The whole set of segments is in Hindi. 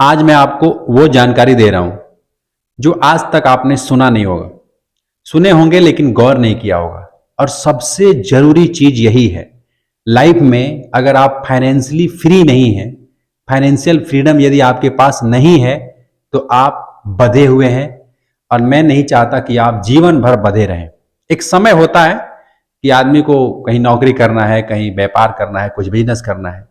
आज मैं आपको वो जानकारी दे रहा हूं जो आज तक आपने सुना नहीं होगा। सुने होंगे लेकिन गौर नहीं किया होगा। और सबसे जरूरी चीज यही है, लाइफ में अगर आप फाइनेंशियली फ्री नहीं हैं, फाइनेंशियल फ्रीडम यदि आपके पास नहीं है, तो आप बंधे हुए हैं। और मैं नहीं चाहता कि आप जीवन भर बंधे रहें। एक समय होता है कि आदमी को कहीं नौकरी करना है, कहीं व्यापार करना है, कुछ बिजनेस करना है,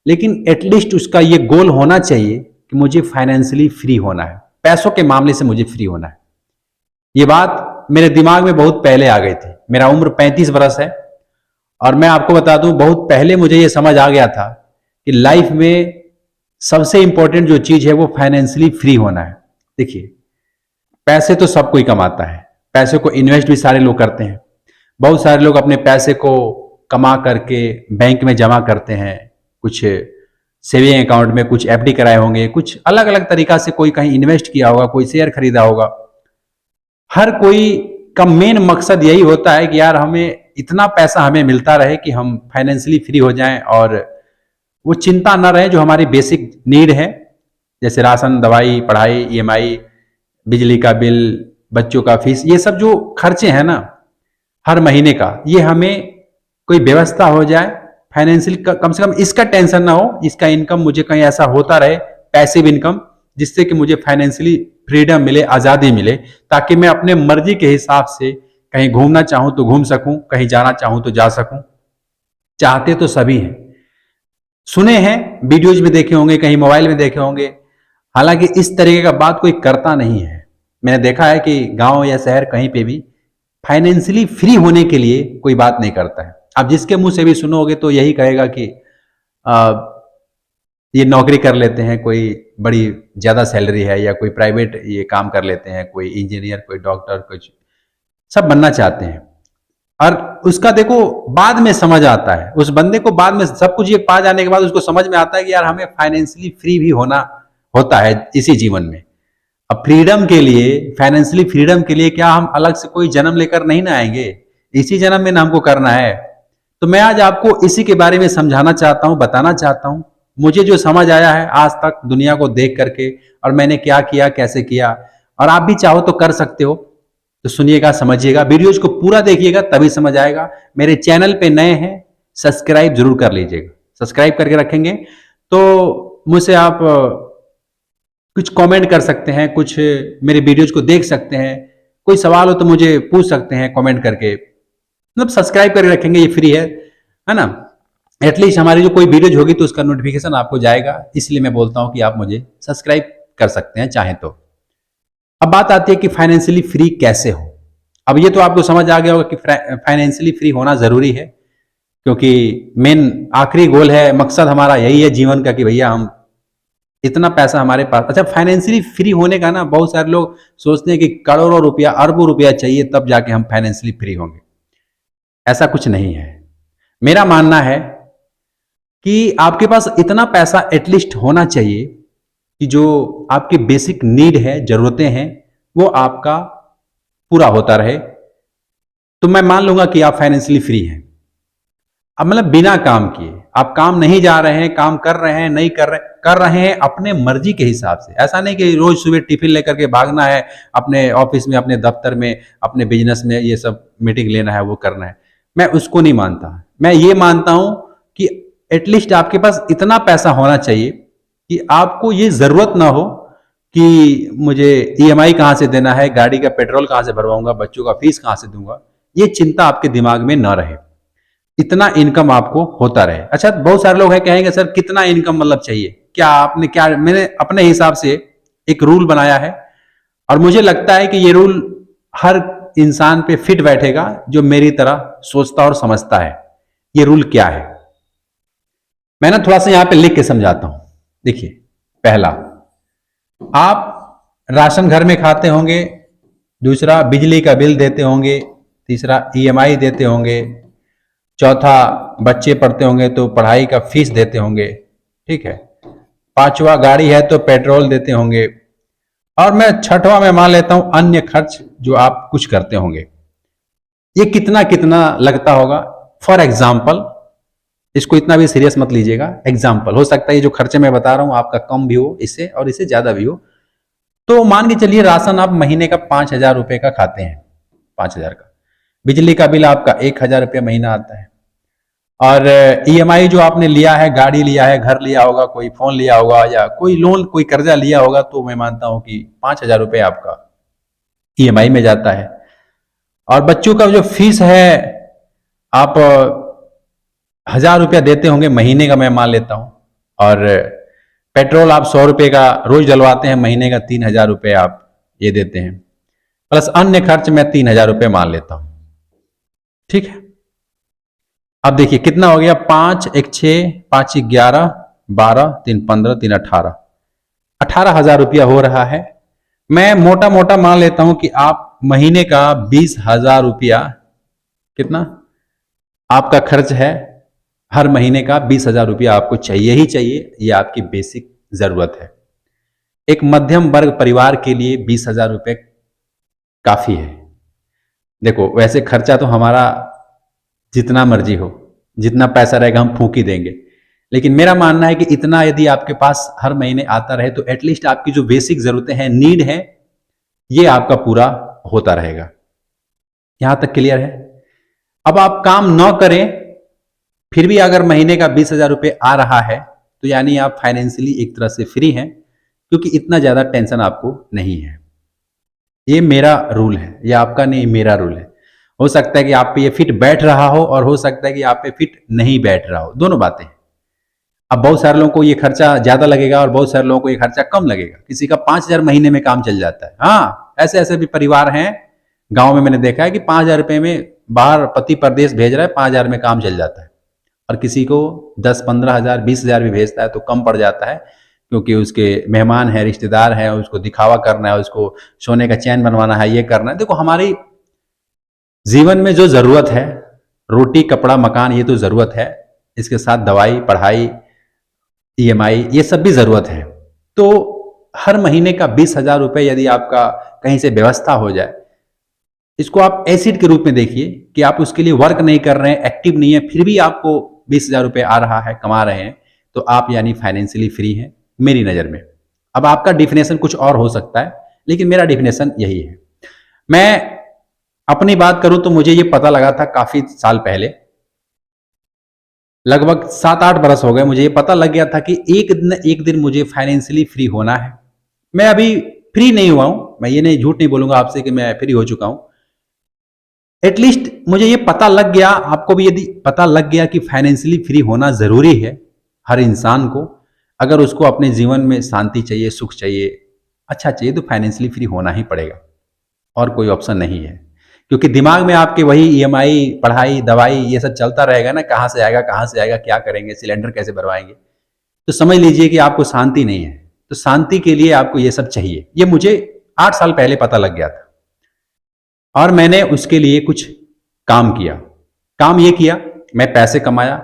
लेकिन एटलीस्ट उसका ये गोल होना चाहिए कि मुझे फाइनेंशियली फ्री होना है, पैसों के मामले से मुझे फ्री होना है। ये बात मेरे दिमाग में बहुत पहले आ गई थी। मेरा उम्र 35 वर्ष है और मैं आपको बता दूं, बहुत पहले मुझे ये समझ आ गया था कि लाइफ में सबसे इंपॉर्टेंट जो चीज है वो फाइनेंशियली फ्री होना है। देखिए, पैसे तो सब कोई कमाता है, पैसे को इन्वेस्ट भी सारे लोग करते हैं। बहुत सारे लोग अपने पैसे को कमा करके बैंक में जमा करते हैं, कुछ सेविंग अकाउंट में, कुछ एफडी कराए होंगे, कुछ अलग अलग तरीका से कोई कहीं इन्वेस्ट किया होगा, कोई शेयर खरीदा होगा। हर कोई का मेन मकसद यही होता है कि यार हमें इतना पैसा हमें मिलता रहे कि हम फाइनेंशियली फ्री हो जाएं और वो चिंता ना रहे जो हमारी बेसिक नीड है, जैसे राशन, दवाई, पढ़ाई, ईएमआई, बिजली का बिल, बच्चों का फीस, ये सब जो खर्चे हैं ना हर महीने का, ये हमें कोई व्यवस्था हो जाए फाइनेंशियल, कम से कम इसका टेंशन ना हो, इसका इनकम मुझे कहीं ऐसा होता रहे, पैसिव इनकम, जिससे कि मुझे फाइनेंशियली फ्रीडम मिले, आजादी मिले, ताकि मैं अपने मर्जी के हिसाब से कहीं घूमना चाहूं तो घूम सकूं, कहीं जाना चाहूं तो जा सकूं। चाहते तो सभी हैं, सुने हैं, वीडियोज में देखे होंगे, कहीं मोबाइल में देखे होंगे, हालांकि इस तरीके का बात कोई करता नहीं है। मैंने देखा है कि गांव या शहर कहीं पे भी फाइनेंशियली फ्री होने के लिए कोई बात नहीं करता है। आप जिसके मुंह से भी सुनोगे तो यही कहेगा कि ये नौकरी कर लेते हैं, कोई बड़ी ज्यादा सैलरी है, या कोई प्राइवेट ये काम कर लेते हैं, कोई इंजीनियर, कोई डॉक्टर, कुछ सब बनना चाहते हैं। और उसका देखो बाद में समझ आता है, उस बंदे को बाद में सब कुछ ये पा जाने के बाद उसको समझ में आता है कि यार हमें फाइनेंशियली फ्री भी होना होता है इसी जीवन में। अब फ्रीडम के लिए, फाइनेंशियली फ्रीडम के लिए क्या हम अलग से कोई जन्म लेकर नहीं ना आएंगे, इसी जन्म में ना हमको करना है। तो मैं आज आपको इसी के बारे में समझाना चाहता हूं, बताना चाहता हूं, मुझे जो समझ आया है आज तक दुनिया को देख करके, और मैंने क्या किया, कैसे किया, और आप भी चाहो तो कर सकते हो। तो सुनिएगा, समझिएगा, वीडियोज को पूरा देखिएगा तभी समझ आएगा। मेरे चैनल पे नए हैं, सब्सक्राइब जरूर कर लीजिएगा। सब्सक्राइब करके रखेंगे तो मुझसे आप कुछ कमेंट कर सकते हैं, कुछ मेरे वीडियोज को देख सकते हैं, कोई सवाल हो तो मुझे पूछ सकते हैं कमेंट करके। मतलब सब्सक्राइब करके रखेंगे, ये फ्री है ना। एटलीस्ट हमारी जो कोई वीडियोज होगी तो उसका नोटिफिकेशन आपको जाएगा, इसलिए मैं बोलता हूं कि आप मुझे सब्सक्राइब कर सकते हैं चाहें तो। अब बात आती है कि फाइनेंशियली फ्री कैसे हो। अब ये तो आपको समझ आ गया होगा कि फाइनेंशियली फ्री होना जरूरी है, क्योंकि मेन आखिरी गोल है, मकसद हमारा यही है जीवन का कि भैया हम इतना पैसा हमारे पास। अच्छा, फाइनेंशियली फ्री होने का ना बहुत सारे लोग सोचते हैं कि करोड़ों रुपया, अरबों रुपया चाहिए तब जाके हम फाइनेंशियली फ्री होंगे। ऐसा कुछ नहीं है। मेरा मानना है कि आपके पास इतना पैसा एटलीस्ट होना चाहिए कि जो आपकी बेसिक नीड है, जरूरतें हैं, वो आपका पूरा होता रहे, तो मैं मान लूंगा कि आप फाइनेंशियली फ्री हैं। अब मतलब बिना काम किए, आप काम नहीं जा रहे हैं, काम कर रहे हैं, नहीं कर रहे हैं अपने मर्जी के हिसाब से। ऐसा नहीं कि रोज सुबह टिफिन लेकर के भागना है, अपने ऑफिस में, अपने दफ्तर में, अपने बिजनेस में ये सब मीटिंग लेना है, वो करना है। मैं उसको नहीं मानता। मैं ये मानता हूं कि एटलीस्ट आपके पास इतना पैसा होना चाहिए कि आपको ये जरूरत ना हो कि मुझे ईएमआई कहां से देना है, गाड़ी का पेट्रोल कहां से भरवाऊंगा, बच्चों का फीस कहां से दूंगा, ये चिंता आपके दिमाग में ना रहे। इतना इनकम आपको होता रहे। अच्छा, बहुत सारे लोग हैं कहेंगे सर कितना इनकम मतलब चाहिए, क्या आपने क्या, मैंने अपने हिसाब से एक रूल बनाया है और मुझे लगता है कि ये रूल हर इंसान पे फिट बैठेगा जो मेरी तरह सोचता और समझता है। ये रूल क्या है, मैं ना थोड़ा सा यहां पे लिख के समझाता हूं। देखिए, पहला, आप राशन घर में खाते होंगे, दूसरा बिजली का बिल देते होंगे, तीसरा ईएमआई देते होंगे, चौथा बच्चे पढ़ते होंगे तो पढ़ाई का फीस देते होंगे, ठीक है, पांचवा गाड़ी है तो पेट्रोल देते होंगे, और मैं छठवां में मान लेता हूं अन्य खर्च जो आप कुछ करते होंगे। ये कितना कितना लगता होगा। फॉर एग्जाम्पल, इसको इतना भी सीरियस मत लीजिएगा, एग्जाम्पल हो सकता है ये जो खर्चे मैं बता रहा हूं आपका कम भी हो इससे और इससे ज्यादा भी हो। तो मान के चलिए राशन आप महीने का 5,000 रुपए का खाते हैं, 5,000 का। बिजली का बिल आपका 1,000 रुपया महीना आता है। और ईएमआई जो आपने लिया है, गाड़ी लिया है, घर लिया होगा, कोई फोन लिया होगा या कोई लोन कोई कर्जा लिया होगा, तो मैं मानता हूं कि 5,000 रुपये आपका ईएमआई में जाता है। और बच्चों का जो फीस है आप 1,000 रुपया देते होंगे महीने का, मैं मान लेता हूं। और पेट्रोल आप 100 रुपये का रोज डलवाते हैं, महीने का 3,000 रुपये आप ये देते हैं, प्लस अन्य खर्च मैं 3,000 रुपये मान लेता हूं। ठीक है, अब देखिए कितना हो गया, 5 1 6 5 11 12 3 15 3 18, 18,000 रुपया हो रहा है। मैं मोटा मोटा मान लेता हूं कि आप महीने का 20,000 रुपया कितना आपका खर्च है, हर महीने का 20,000 रुपया आपको चाहिए ही चाहिए, ये आपकी बेसिक जरूरत है। एक मध्यम वर्ग परिवार के लिए 20,000 रुपये काफी है। देखो वैसे खर्चा तो हमारा जितना मर्जी हो, जितना पैसा रहेगा हम फूंक ही देंगे, लेकिन मेरा मानना है कि इतना यदि आपके पास हर महीने आता रहे तो एटलीस्ट आपकी जो बेसिक जरूरतें हैं, नीड है, ये आपका पूरा होता रहेगा। यहां तक क्लियर है? अब आप काम न करें फिर भी अगर महीने का 20,000 रुपये आ रहा है तो यानी आप फाइनेंशियली एक तरह से फ्री हैं, क्योंकि इतना ज्यादा टेंशन आपको नहीं है। ये मेरा रूल है, ये आपका नहीं, मेरा रूल है। हो सकता है कि आप पे ये फिट बैठ रहा हो और हो सकता है कि आप पे फिट नहीं बैठ रहा हो, दोनों बातें। अब बहुत सारे लोगों को ये खर्चा ज्यादा लगेगा और बहुत सारे लोगों को ये खर्चा कम लगेगा। किसी का 5,000 महीने में काम चल जाता है। हाँ, ऐसे ऐसे भी परिवार हैं गांव में, मैंने देखा है कि 5,000 रुपये में बाहर पति परदेश भेज रहा है, 5,000 में काम चल जाता है। और किसी को 10 15 हजार 20,000 भी भेजता है तो कम पड़ जाता है, क्योंकि उसके मेहमान है, रिश्तेदार है, उसको दिखावा करना है, उसको सोने का चैन बनवाना है, ये करना है। देखो हमारी जीवन में जो जरूरत है, रोटी कपड़ा मकान, ये तो जरूरत है, इसके साथ दवाई पढ़ाई ईएमआई ये सब भी जरूरत है। तो हर महीने का 20,000 रुपये यदि आपका कहीं से व्यवस्था हो जाए, इसको आप एसिड के रूप में देखिए कि आप उसके लिए वर्क नहीं कर रहे हैं, एक्टिव नहीं है, फिर भी आपको 20,000 रुपये आ रहा है, कमा रहे हैं, तो आप यानी फाइनेंशियली फ्री हैं मेरी नजर में। अब आपका डिफिनेशन कुछ और हो सकता है, लेकिन मेरा डिफिनेशन यही है। मैं अपनी बात करूं तो मुझे ये पता लगा था काफी साल पहले, लगभग 7-8 बरस हो गए, मुझे ये पता लग गया था कि एक दिन मुझे फाइनेंशियली फ्री होना है। मैं अभी फ्री नहीं हुआ हूं, मैं ये नहीं, झूठ नहीं बोलूंगा आपसे कि मैं फ्री हो चुका हूं। एटलीस्ट मुझे ये पता लग गया, आपको भी यदि पता लग गया कि फाइनेंशियली फ्री होना जरूरी है हर इंसान को। अगर उसको अपने जीवन में शांति चाहिए, सुख चाहिए, अच्छा चाहिए, तो फाइनेंशियली फ्री होना ही पड़ेगा, और कोई ऑप्शन नहीं है। क्योंकि दिमाग में आपके वही ईएमआई, पढ़ाई, दवाई, ये सब चलता रहेगा ना, कहां से आएगा, कहां से आएगा, क्या करेंगे, सिलेंडर कैसे भरवाएंगे, तो समझ लीजिए कि आपको शांति नहीं है। तो शांति के लिए आपको ये सब चाहिए। ये मुझे 8 साल पहले पता लग गया था, और मैंने उसके लिए कुछ काम किया। काम ये किया, मैं पैसे कमाया,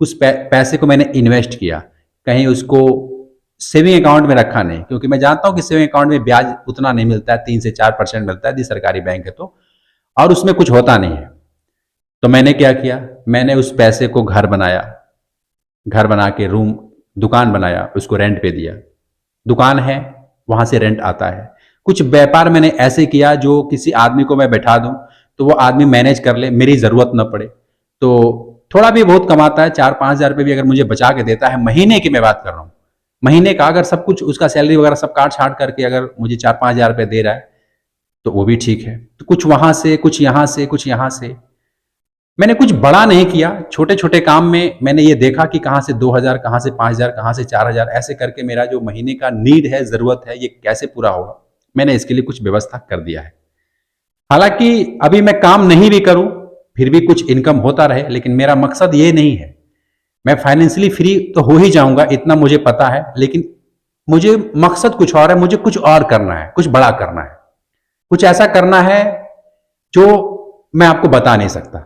कुछ पैसे को मैंने इन्वेस्ट किया, कहीं उसको सेविंग अकाउंट में रखा नहीं, क्योंकि मैं जानता हूं कि सेविंग अकाउंट में ब्याज उतना नहीं मिलता है, 3 से 4% मिलता है, यदि सरकारी बैंक है तो, और उसमें कुछ होता नहीं है। तो मैंने क्या किया, मैंने उस पैसे को घर बनाया, घर बना के रूम, दुकान बनाया, उसको रेंट पे दिया। दुकान है, वहां से रेंट आता है। कुछ व्यापार मैंने ऐसे किया जो किसी आदमी को मैं बैठा दूं तो वो आदमी मैनेज कर ले, मेरी जरूरत न पड़े। तो थोड़ा भी बहुत कमाता है, 4-5 हजार रुपये भी अगर मुझे बचा के देता है, महीने की मैं बात कर रहा हूं, महीने का, अगर सब कुछ उसका सैलरी वगैरह सब काट छाट करके अगर मुझे 4-5 हजार रुपये दे रहा है तो वो भी ठीक है। तो कुछ वहां से, कुछ यहां से, कुछ यहां से, मैंने कुछ बड़ा नहीं किया। छोटे छोटे काम में मैंने ये देखा कि कहां से 2,000, कहां से 5,000, कहां से 4,000, ऐसे करके मेरा जो महीने का नीड है, जरूरत है, ये कैसे पूरा होगा, मैंने इसके लिए कुछ व्यवस्था कर दिया है। हालांकि अभी मैं काम नहीं भी करूं फिर भी कुछ इनकम होता रहे, लेकिन मेरा मकसद ये नहीं है। मैं फाइनेंशियली फ्री तो हो ही जाऊंगा, इतना मुझे पता है, लेकिन मुझे मकसद कुछ और है, मुझे कुछ और करना है, कुछ बड़ा करना है, कुछ ऐसा करना है जो मैं आपको बता नहीं सकता,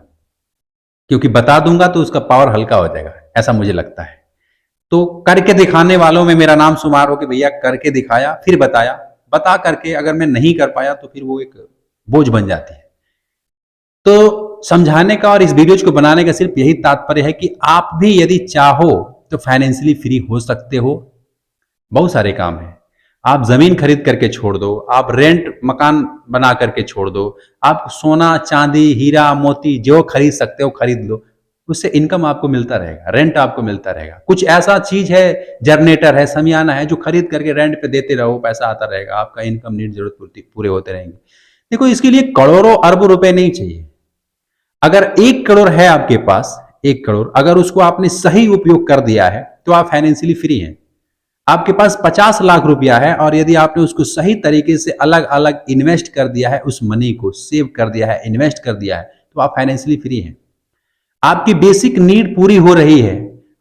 क्योंकि बता दूंगा तो उसका पावर हल्का हो जाएगा, ऐसा मुझे लगता है। तो करके दिखाने वालों में मेरा नाम शुमार हो कि भैया करके दिखाया, फिर बताया, बता करके अगर मैं नहीं कर पाया तो फिर वो एक बोझ बन जाती है। तो समझाने का और इस वीडियो को बनाने का सिर्फ यही तात्पर्य है कि आप भी यदि चाहो तो फाइनेंशियली फ्री हो सकते हो। बहुत सारे काम हैं। आप जमीन खरीद करके छोड़ दो, आप रेंट मकान बना करके छोड़ दो, आप सोना चांदी हीरा मोती जो खरीद सकते हो खरीद लो, उससे इनकम आपको मिलता रहेगा, रेंट आपको मिलता रहेगा। कुछ ऐसा चीज है, जनरेटर है, समियाना है, जो खरीद करके रेंट पे देते रहो, पैसा आता रहेगा, आपका इनकम नीड जरूरत पूरे होते रहेंगे। देखो, इसके लिए करोड़ों अरबों रुपए नहीं चाहिए। अगर 1 करोड़ है आपके पास, 1 करोड़, अगर उसको आपने सही उपयोग कर दिया है तो आप फाइनेंशियली फ्री हैं। आपके पास 50 लाख रुपया है और यदि आपने उसको सही तरीके से अलग अलग इन्वेस्ट कर दिया है, उस मनी को सेव कर दिया है, इन्वेस्ट कर दिया है, तो आप फाइनेंशियली फ्री हैं। आपकी बेसिक नीड पूरी हो रही है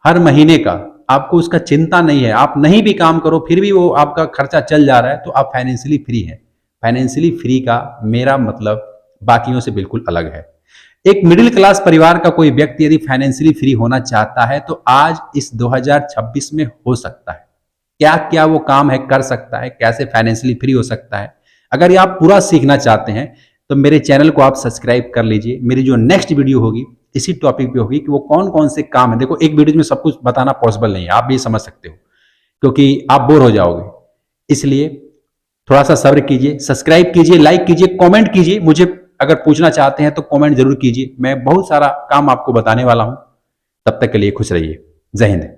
हर महीने का, आपको उसका चिंता नहीं है, आप नहीं भी काम करो फिर भी वो आपका खर्चा चल जा रहा है, तो आप फाइनेंशियली फ्री हैं। फाइनेंशियली फ्री का मेरा मतलब बाकियों से बिल्कुल अलग है। एक मिडिल क्लास परिवार का कोई व्यक्ति यदि फाइनेंशियली फ्री होना चाहता है तो आज इस 2026 में हो सकता है। क्या क्या वो काम है कर सकता है, कैसे फाइनेंशियली फ्री हो सकता है, अगर ये आप पूरा सीखना चाहते हैं तो मेरे चैनल को आप सब्सक्राइब कर लीजिए। मेरी जो नेक्स्ट वीडियो होगी इसी टॉपिक पे होगी कि वो कौन कौन से काम है। देखो, एक वीडियो में सब कुछ बताना पॉसिबल नहीं है, आप भी समझ सकते हो, क्योंकि आप बोर हो जाओगे। इसलिए थोड़ा सा सब्र कीजिए, सब्सक्राइब कीजिए, लाइक कीजिए, कमेंट कीजिए। मुझे अगर पूछना चाहते हैं तो कमेंट जरूर कीजिए, मैं बहुत सारा काम आपको बताने वाला हूं। तब तक के लिए खुश रहिए। जय हिंद।